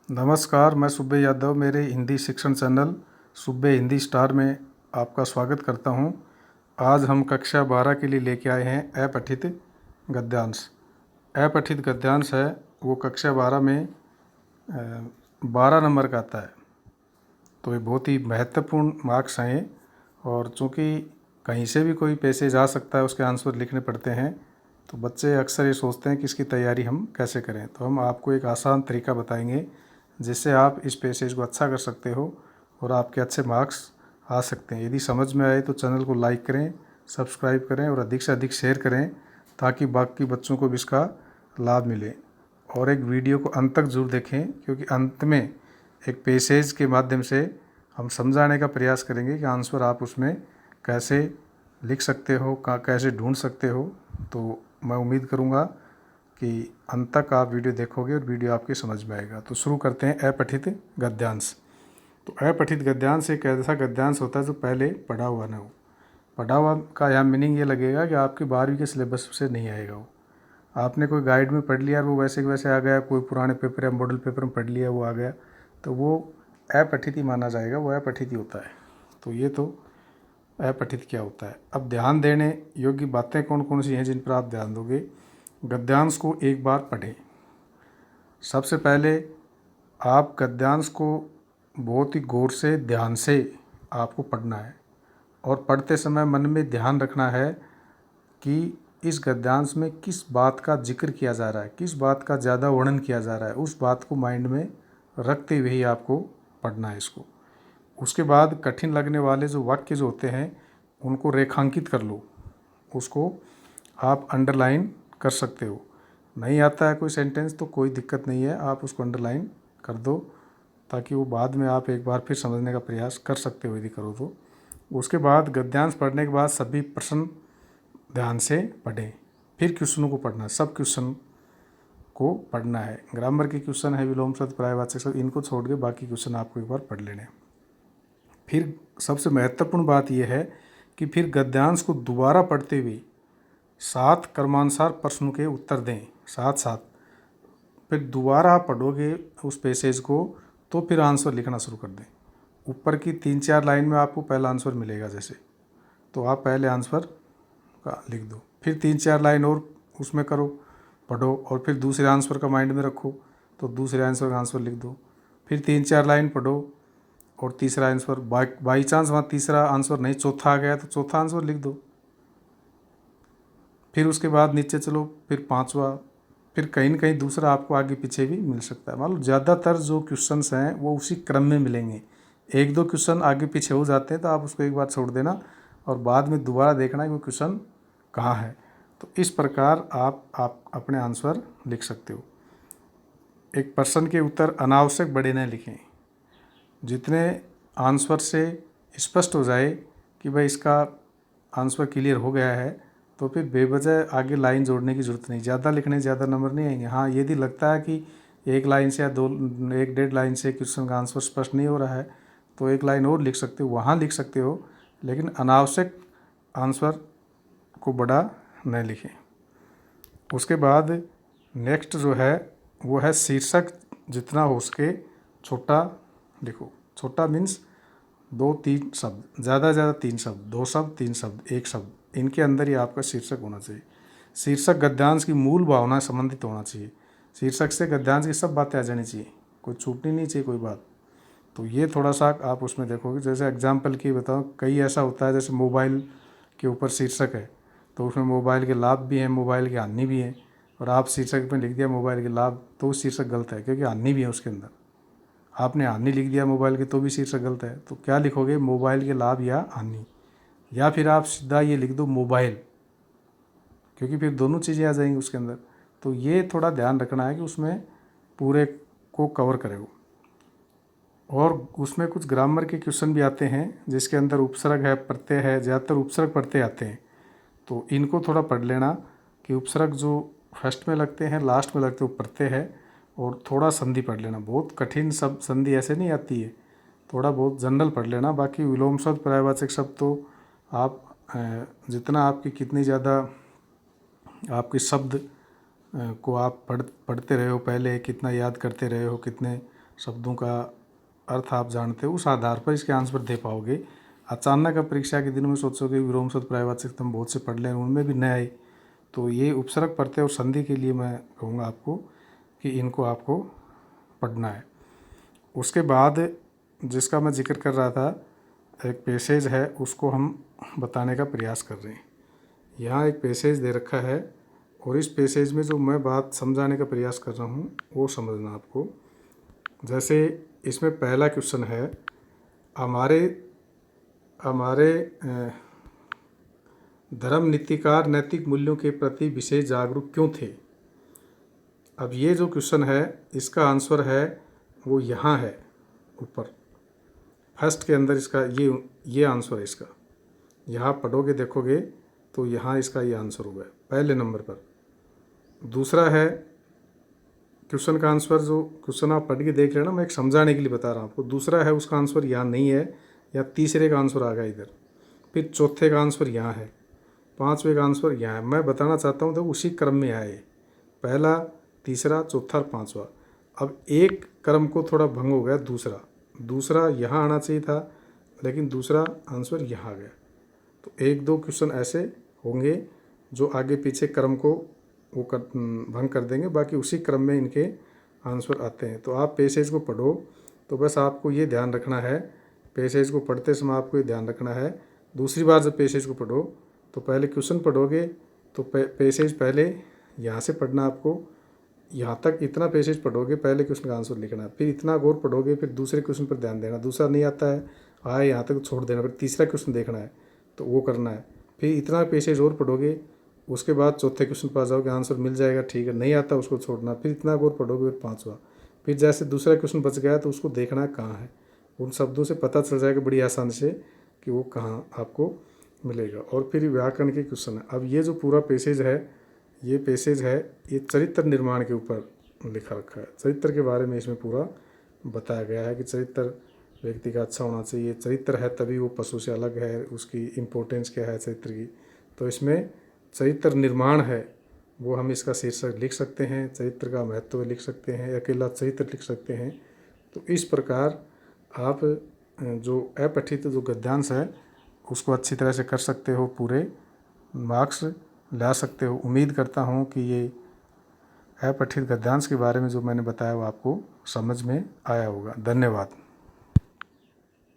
नमस्कार, मैं सुब्बे यादव मेरे हिंदी शिक्षण चैनल सुब्बे हिंदी स्टार में आपका स्वागत करता हूं। आज हम कक्षा 12 के लिए लेके आए हैं अपठित गद्यांश। अपठित गद्यांश है वो कक्षा 12 में 12 नंबर का आता है, तो ये बहुत ही महत्वपूर्ण मार्क्स हैं। और चूँकि कहीं से भी कोई पैसेज आ सकता है, उसके आंसर लिखने पड़ते हैं, तो बच्चे अक्सर ये सोचते हैं कि इसकी तैयारी हम कैसे करें। तो हम आपको एक आसान तरीका बताएंगे जिससे आप इस पैसेज को अच्छा कर सकते हो और आपके अच्छे मार्क्स आ सकते हैं। यदि समझ में आए तो चैनल को लाइक करें, सब्सक्राइब करें और अधिक से अधिक शेयर करें ताकि बाकी बच्चों को भी इसका लाभ मिले। और एक वीडियो को अंत तक जरूर देखें, क्योंकि अंत में एक पैसेज के माध्यम से हम समझाने का प्रयास करेंगे कि आंसर आप उसमें कैसे लिख सकते हो, कैसे ढूंढ सकते हो। तो मैं उम्मीद करूँगा कि अंत तक आप वीडियो देखोगे और वीडियो आपकी समझ में आएगा। तो शुरू करते हैं अपठित गद्यांश। तो अपठित गद्यांश एक ऐसा गद्यांश होता है जो पहले पढ़ा हुआ ना हो। पढ़ा हुआ का यहाँ मीनिंग ये लगेगा कि आपकी 12वीं के सिलेबस से नहीं आएगा वो। आपने कोई गाइड में पढ़ लिया, वो वैसे के वैसे आ गया, कोई पुराने पेपर या मॉडल पेपर में पढ़ लिया वो आ गया, तो वो अपठित ही माना जाएगा, वो अपठित ही होता है। तो ये तो अपठित क्या होता है। अब ध्यान देने योग्य बातें कौन कौन सी हैं जिन पर आप ध्यान दोगे। गद्यांश को एक बार पढ़ें। सबसे पहले आप गद्यांश को बहुत ही गौर से, ध्यान से आपको पढ़ना है और पढ़ते समय मन में ध्यान रखना है कि इस गद्यांश में किस बात का जिक्र किया जा रहा है, किस बात का ज़्यादा वर्णन किया जा रहा है, उस बात को माइंड में रखते हुए ही आपको पढ़ना है इसको। उसके बाद कठिन लगने वाले जो वाक्य जो होते हैं उनको रेखांकित कर लो, उसको आप अंडरलाइन कर सकते हो। नहीं आता है कोई सेंटेंस तो कोई दिक्कत नहीं है, आप उसको अंडरलाइन कर दो ताकि वो बाद में आप एक बार फिर समझने का प्रयास कर सकते हो यदि करो तो। उसके बाद गद्यांश पढ़ने के बाद सभी प्रश्न ध्यान से पढ़ें, फिर क्वेश्चनों को पढ़ना है, सब क्वेश्चन को पढ़ना है। ग्रामर के क्वेश्चन है, विलोम शब्द, पर्यायवाचक शब्द, इनको छोड़ के बाकी क्वेश्चन आपको एक बार पढ़ लेने। फिर सबसे महत्वपूर्ण बात यह है कि फिर गद्यांश को दोबारा पढ़ते हुए 7 क्रमानुसार प्रश्नों के उत्तर दें साथ साथ। फिर दोबारा आप पढ़ोगे उस पैसेज को तो फिर आंसर लिखना शुरू कर दें। ऊपर की 3-4 लाइन में आपको पहला आंसर मिलेगा जैसे, तो आप पहले आंसर का लिख दो, फिर 3-4 लाइन और उसमें करो, पढ़ो और फिर दूसरे आंसर का माइंड में रखो तो दूसरे आंसर का आंसर लिख दो, फिर 3-4 लाइन पढ़ो और तीसरा आंसर, बाई चांस वहाँ तीसरा आंसर नहीं चौथा आ गया तो चौथा आंसर लिख दो। फिर उसके बाद नीचे चलो, फिर 5वां, फिर कहीं न कहीं दूसरा आपको आगे पीछे भी मिल सकता है। मान लो ज़्यादातर जो क्वेश्चंस हैं वो उसी क्रम में मिलेंगे। 1-2 क्वेश्चन आगे पीछे हो जाते हैं तो आप उसको एक बार छोड़ देना और बाद में दोबारा देखना कि वो क्वेश्चन कहाँ है। तो इस प्रकार आप अपने आंसर लिख सकते हो। एक प्रश्न के उत्तर अनावश्यक बड़े न लिखें। जितने आंसर से स्पष्ट हो जाए कि भाई इसका आंसर क्लियर हो गया है तो फिर बेवजह आगे लाइन जोड़ने की ज़रूरत नहीं। ज़्यादा लिखने ज़्यादा नंबर नहीं आएंगे। हाँ, यदि लगता है कि 1 लाइन से या 1-1.5 लाइन से क्वेश्चन का आंसर स्पष्ट नहीं हो रहा है तो 1 लाइन और लिख सकते हो, वहाँ लिख सकते हो, लेकिन अनावश्यक आंसर को बड़ा न लिखें। उसके बाद नेक्स्ट जो है वो है शीर्षक जितना हो सके छोटा लिखो। छोटा मीन्स 2-3 शब्द, ज़्यादा से ज़्यादा 3 शब्द, 2 शब्द, 3 शब्द, 1 शब्द, इनके अंदर ही आपका शीर्षक होना चाहिए। शीर्षक गद्यांश की मूल भावना संबंधित होना चाहिए। शीर्षक से गद्यांश की सब बातें आ जानी चाहिए, कोई छूटनी नहीं चाहिए कोई बात। तो ये थोड़ा सा आप उसमें देखोगे। जैसे एग्जाम्पल की बताओ, कई ऐसा होता है जैसे मोबाइल के ऊपर शीर्षक है तो उसमें मोबाइल के लाभ भी हैं, मोबाइल की हानि भी है, और आप शीर्षक में लिख दिया मोबाइल के लाभ तो वो शीर्षक गलत है क्योंकि हानि भी है उसके अंदर। आपने हानि लिख दिया मोबाइल की तो भी शीर्षक गलत है। तो क्या लिखोगे, मोबाइल के लाभ या हानि, या फिर आप सीधा ये लिख दो मोबाइल, क्योंकि फिर दोनों चीज़ें आ जाएंगी उसके अंदर। तो ये थोड़ा ध्यान रखना है कि उसमें पूरे को कवर करे वो। और उसमें कुछ ग्रामर के क्वेश्चन भी आते हैं जिसके अंदर उपसर्ग है, प्रत्यय है, ज़्यादातर उपसर्ग प्रत्यय आते हैं, तो इनको थोड़ा पढ़ लेना कि उपसर्ग जो फर्स्ट में लगते हैं लास्ट में लगते हैं वो प्रत्यय है। और थोड़ा संधि पढ़ लेना, बहुत कठिन सब संधि ऐसे नहीं आती है, थोड़ा बहुत जनरल पढ़ लेना। बाकी विलोम शब्द, पर्यायवाचक शब्द तो आप जितना आपकी कितनी ज़्यादा आपके शब्द को आप पढ़ते रहे हो, पहले कितना याद करते रहे हो, कितने शब्दों का अर्थ आप जानते हो, उस आधार पर इसके आंसर दे पाओगे। अचानक आप परीक्षा के दिन में सोचोगे विलोम शब्द पर्यायवाची तुम बहुत से पढ़ लें, उनमें भी न आए, तो ये उपसर्ग प्रत्यय और संधि के लिए मैं कहूँगा आपको कि इनको आपको पढ़ना है। उसके बाद जिसका मैं जिक्र कर रहा था, एक पैसेज है, उसको हम बताने का प्रयास कर रहे हैं। यहाँ एक पैसेज दे रखा है और इस पैसेज में जो मैं बात समझाने का प्रयास कर रहा हूँ वो समझना आपको। जैसे इसमें पहला क्वेश्चन है, हमारे धर्म नीतिकार नैतिक मूल्यों के प्रति विशेष जागरूक क्यों थे। अब ये जो क्वेश्चन है इसका आंसर है वो यहाँ है ऊपर फर्स्ट के अंदर, इसका ये आंसर है इसका। यहाँ पढ़ोगे देखोगे तो यहाँ इसका ये आंसर होगा पहले नंबर पर। दूसरा है क्वेश्चन का आंसर, जो क्वेश्चन आप पढ़ के देख रहे हैं ना, मैं एक समझाने के लिए बता रहा हूँ आपको। दूसरा है उसका आंसर यहाँ नहीं है, या तीसरे का आंसर आ गया इधर, फिर चौथे का आंसर यहाँ है, पांचवे का आंसर यहाँ है। मैं बताना चाहता हूँ तो उसी क्रम में आए, पहला, तीसरा, चौथा और पांचवा। अब एक क्रम को थोड़ा भंग हो गया, दूसरा यहाँ आना चाहिए था, लेकिन दूसरा आंसर यहाँ आ गया। तो एक दो क्वेश्चन ऐसे होंगे जो आगे पीछे क्रम को वो भंग कर देंगे, बाकी उसी क्रम में इनके आंसर आते हैं। तो आप पैसेज को पढ़ो तो बस आपको ये ध्यान रखना है, पैसेज को पढ़ते समय आपको ये ध्यान रखना है। दूसरी बार जब पैसेज को पढ़ो तो पहले क्वेश्चन पढ़ोगे तो पैसेज पहले यहाँ से पढ़ना, आपको यहाँ तक इतना पैसेज पढ़ोगे, पहले क्वेश्चन का आंसर लिखना, फिर इतना और पढ़ोगे, फिर दूसरे क्वेश्चन पर ध्यान देना, दूसरा नहीं आता है आए यहाँ तक छोड़ देना, फिर तीसरा क्वेश्चन देखना है तो वो करना है, फिर इतना पैसेज और पढ़ोगे, उसके बाद चौथे क्वेश्चन पर आ जाओगे, आंसर मिल जाएगा, ठीक है, नहीं आता उसको छोड़ना, फिर इतना और पढ़ोगे, फिर पांचवा, फिर जैसे दूसरा क्वेश्चन बच गया तो उसको देखना है कहाँ है, उन शब्दों से पता चल जाएगा बड़ी आसानी से कि वो कहाँ आपको मिलेगा। और फिर व्याकरण के क्वेश्चन है। अब ये जो पूरा पैसेज है, ये पैसेज है, ये चरित्र निर्माण के ऊपर लिखा रखा है, चरित्र के बारे में इसमें पूरा बताया गया है कि चरित्र व्यक्ति का अच्छा होना चाहिए, चरित्र है तभी वो पशु से अलग है, उसकी इम्पोर्टेंस क्या है चरित्र की। तो इसमें चरित्र निर्माण है वो हम इसका शीर्षक लिख सकते हैं, चरित्र का महत्व लिख सकते हैं, अकेला चरित्र लिख सकते हैं। तो इस प्रकार आप जो अपठित जो गद्यांश है उसको अच्छी तरह से कर सकते हो, पूरे मार्क्स ला सकते हो। उम्मीद करता हूँ कि ये अपठित गद्यांश के बारे में जो मैंने बताया वो आपको समझ में आया होगा। धन्यवाद।